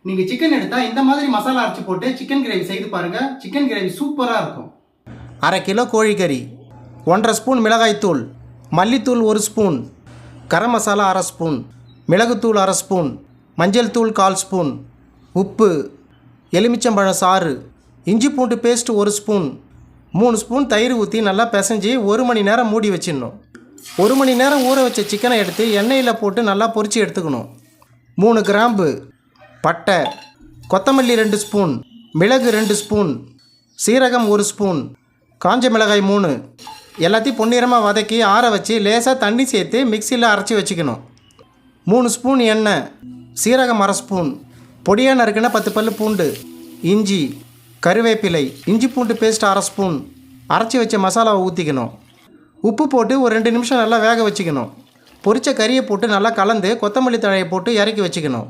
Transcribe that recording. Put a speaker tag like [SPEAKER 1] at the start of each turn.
[SPEAKER 1] நீங்கள் சிக்கன் எடுத்தால் இந்த மாதிரி மசாலா அரைச்சி போட்டு சிக்கன் கிரேவி செய்து பாருங்கள். சிக்கன் கிரேவி சூப்பராக இருக்கும்.
[SPEAKER 2] அரை கிலோ கோழிக்கறி, 1.5 ஸ்பூன் மிளகாய்த்தூள், மல்லித்தூள் 1 ஸ்பூன், கரம் மசாலா 1/2 ஸ்பூன், மிளகுத்தூள் 1/2 ஸ்பூன், மஞ்சள் தூள் 1/4 ஸ்பூன், உப்பு, எலுமிச்சம்பழம் சாறு, இஞ்சி பூண்டு பேஸ்ட் 1 ஸ்பூன், 3 ஸ்பூன் தயிர் ஊற்றி நல்லா பிசைஞ்சு 1 மணி நேரம் மூடி வச்சிடணும். 1 மணி நேரம் ஊற வச்ச சிக்கனை எடுத்து எண்ணெயில் போட்டு நல்லா பொரித்து எடுத்துக்கணும். 3 கிராம்பு, பட்டை, கொத்தமல்லி 2 ஸ்பூன், மிளகு 2 ஸ்பூன், சீரகம் 1 ஸ்பூன், காஞ்ச மிளகாய் 3, எல்லாத்தையும் பொன்னிறமாக வதக்கி ஆற வச்சு லேசாக தண்ணி சேர்த்து மிக்சியில் அரைச்சி வச்சுக்கணும். 3 ஸ்பூன் எண்ணெய், சீரகம் 1/2 ஸ்பூன், பொடியாக நறுக்கின 10 பல் பூண்டு, இஞ்சி, கருவேப்பிலை, இஞ்சி பூண்டு பேஸ்ட் 1/2 ஸ்பூன், அரைச்சி வச்ச மசாலாவை ஊற்றிக்கணும். உப்பு போட்டு ஒரு 2 நிமிஷம் நல்லா வேக வச்சுக்கணும். பொரிச்ச கறியை போட்டு நல்லா கலந்து கொத்தமல்லி தழையை போட்டு இறக்கி வச்சுக்கணும்.